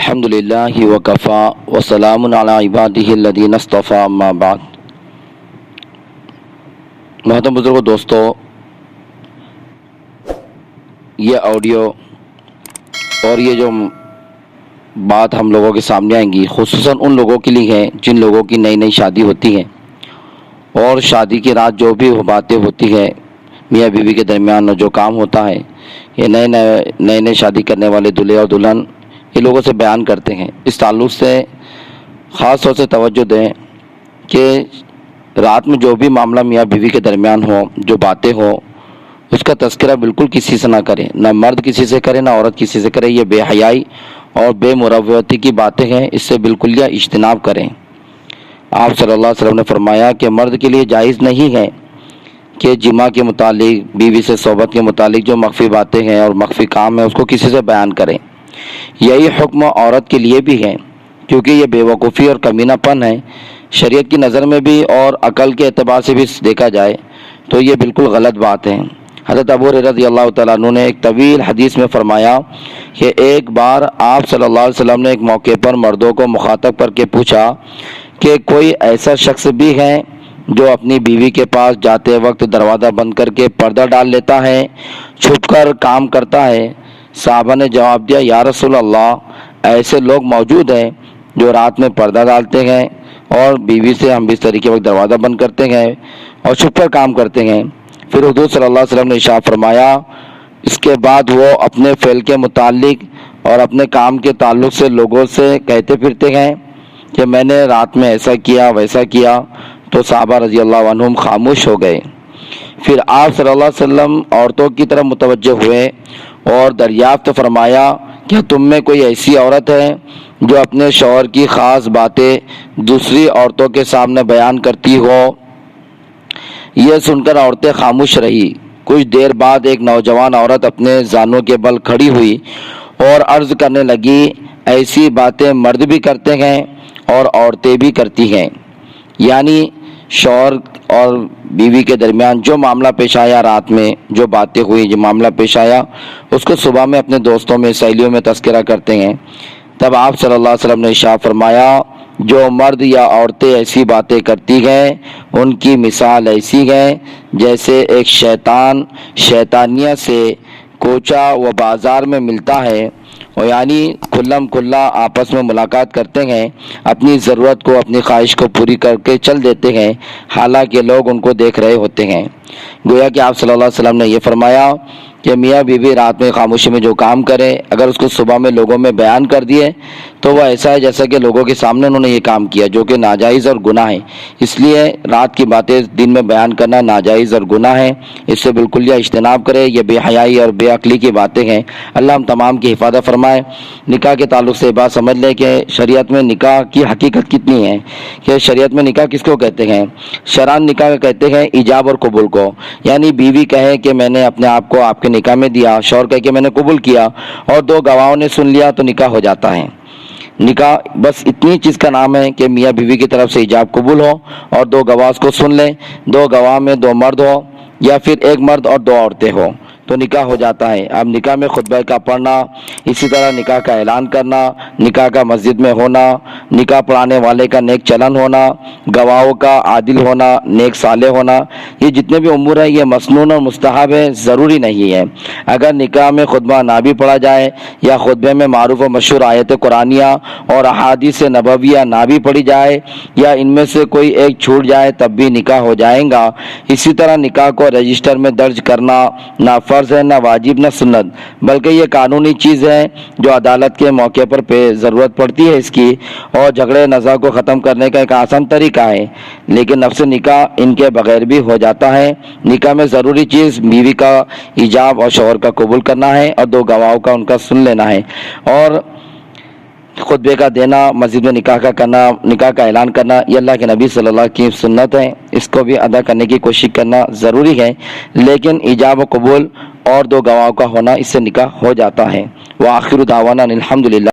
الحمدللہ وکفا وسلام علی عبادہ الذین اصطفیٰ اما بعد۔ محترم بزرگوں، دوستو، یہ آڈیو اور یہ جو بات ہم لوگوں کے سامنے آئیں گی خصوصاً ان لوگوں کے لیے ہے جن لوگوں کی نئی شادی ہوتی ہے اور شادی کی رات جو بھی باتیں ہوتی ہے میاں بیوی کے درمیان جو کام ہوتا ہے، یہ نئے شادی کرنے والے دلہے اور دلہن یہ لوگوں سے بیان کرتے ہیں۔ اس تعلق سے خاص طور سے توجہ دیں کہ رات میں جو بھی معاملہ میاں بیوی کے درمیان ہو، جو باتیں ہو، اس کا تذکرہ بالکل کسی سے نہ کریں، نہ مرد کسی سے کرے نہ عورت کسی سے کرے۔ یہ بے حیائی اور بے مروتی کی باتیں ہیں، اس سے بالکل اجتناب کریں۔ آپ صلی اللہ علیہ وسلم نے فرمایا کہ مرد کے لیے جائز نہیں ہے کہ جماع کے متعلق، بیوی سے صحبت کے متعلق جو مخفی باتیں ہیں اور مخفی کام ہے اس کو کسی سے بیان کریں۔ یہی حکم عورت کے لیے بھی ہے، کیونکہ یہ بے وقوفی اور کمینہ پن ہے۔ شریعت کی نظر میں بھی اور عقل کے اعتبار سے بھی دیکھا جائے تو یہ بالکل غلط بات ہے۔ حضرت ابو ہریرہ رضی اللہ تعالیٰ عنہ نے ایک طویل حدیث میں فرمایا کہ ایک بار آپ صلی اللہ علیہ وسلم نے ایک موقع پر مردوں کو مخاطب کر کے پوچھا کہ کوئی ایسا شخص بھی ہے جو اپنی بیوی کے پاس جاتے وقت دروازہ بند کر کے پردہ ڈال لیتا ہے، چھپ کر کام کرتا ہے؟ صحابہ نے جواب دیا، یا رسول اللہ، ایسے لوگ موجود ہیں جو رات میں پردہ ڈالتے ہیں اور بیوی سے ہم بستری کے وقت دروازہ بند کرتے ہیں اور چھپ کر کام کرتے ہیں۔ پھر حضور صلی اللہ علیہ وسلم نے ارشاد فرمایا، اس کے بعد وہ اپنے فعل کے متعلق اور اپنے کام کے تعلق سے لوگوں سے کہتے پھرتے ہیں کہ میں نے رات میں ایسا کیا ویسا کیا، تو صحابہ رضی اللہ عنہم خاموش ہو گئے۔ پھر آپ صلی اللہ علیہ وسلم عورتوں کی طرف متوجہ ہوئے اور دریافت فرمایا، کیا تم میں کوئی ایسی عورت ہے جو اپنے شوہر کی خاص باتیں دوسری عورتوں کے سامنے بیان کرتی ہو؟ یہ سن کر عورتیں خاموش رہی۔ کچھ دیر بعد ایک نوجوان عورت اپنے زانوں کے بل کھڑی ہوئی اور عرض کرنے لگی، ایسی باتیں مرد بھی کرتے ہیں اور عورتیں بھی کرتی ہیں۔ یعنی شوہر اور بیوی کے درمیان جو معاملہ پیش آیا، رات میں جو باتیں ہوئی، جو معاملہ پیش آیا، اس کو صبح میں اپنے دوستوں میں، سہیلیوں میں تذکرہ کرتے ہیں۔ تب آپ صلی اللہ علیہ وسلم نے ارشاد فرمایا، جو مرد یا عورتیں ایسی باتیں کرتی ہیں ان کی مثال ایسی ہے جیسے ایک شیطان شیطانیہ سے کوچہ و بازار میں ملتا ہے، اور یعنی کھلم کھلا آپس میں ملاقات کرتے ہیں، اپنی ضرورت کو، اپنی خواہش کو پوری کر کے چل دیتے ہیں، حالانکہ لوگ ان کو دیکھ رہے ہوتے ہیں۔ گویا کہ آپ صلی اللہ علیہ وسلم نے یہ فرمایا کہ میاں بیوی رات میں خاموشی میں جو کام کرے، اگر اس کو صبح میں لوگوں میں بیان کر دیے تو وہ ایسا ہے جیسا کہ لوگوں کے سامنے انہوں نے یہ کام کیا، جو کہ ناجائز اور گناہ ہے۔ اس لیے رات کی باتیں دن میں بیان کرنا ناجائز اور گناہ ہے، اس سے بالکل اجتناب کرے۔ یہ بے حیائی اور بے عقلی کی باتیں ہیں۔ اللہ ہم تمام کی حفاظت فرمائے۔ نکاح کے تعلق سے بات سمجھ لیں کہ شریعت میں نکاح کی حقیقت کتنی ہے، کہ شریعت میں نکاح کس کو کہتے ہیں؟ شرعاً نکاح کہتے ہیں ایجاب اور قبول کو، یعنی بیوی کہے کہ میں نے اپنے آپ کو آپ کے نکاح میں دیا، شوہر کہے کہ میں نے قبول کیا، اور دو گواہوں نے سن لیا تو نکاح ہو جاتا ہے۔ نکاح بس اتنی چیز کا نام ہے کہ میاں بیوی کی طرف سے ایجاب قبول ہو اور دو گواہ اس کو سن لیں، دو گواہ میں دو مرد ہو یا پھر ایک مرد اور دو عورتیں ہو تو نکاح ہو جاتا ہے۔ اب نکاح میں خطبہ کا پڑھنا، اسی طرح نکاح کا اعلان کرنا، نکاح کا مسجد میں ہونا، نکاح پڑھانے والے کا نیک چلن ہونا، گواہوں کا عادل ہونا، نیک صالح ہونا، یہ جتنے بھی امور ہیں یہ مسنون اور مستحب ہے، ضروری نہیں ہے۔ اگر نکاح میں خطبہ نہ بھی پڑھا جائے یا خطبے میں معروف و مشہور آیت قرآنیہ اور احادیث نبویہ نہ بھی پڑھی جائے یا ان میں سے کوئی ایک چھوٹ جائے تب بھی نکاح ہو جائے گا۔ اسی طرح نکاح کو رجسٹر میں درج کرنا نہ فرض ہے، نہ واجب، نہ سنت، بلکہ یہ قانونی چیز ہے جو عدالت کے موقع پر ضرورت پڑتی ہے اس کی، اور جھگڑے نزاع کو ختم کرنے کا ایک آسان طریقہ ہے۔ لیکن نفس نکاح ان کے بغیر بھی ہو جاتا ہے۔ نکاح میں ضروری چیز بیوی کا ایجاب اور شوہر کا قبول کرنا ہے اور دو گواہوں کا ان کا سن لینا ہے، اور خطبے کا دینا، مسجد میں نکاح کا کرنا، نکاح کا اعلان کرنا، یہ اللہ کے نبی صلی اللہ علیہ وسلم کی سنت ہے، اس کو بھی ادا کرنے کی کوشش کرنا ضروری ہے۔ لیکن ایجاب و قبول اور دو گواہوں کا ہونا، اس سے نکاح ہو جاتا ہے۔ وآخر دعوانا الحمدللہ۔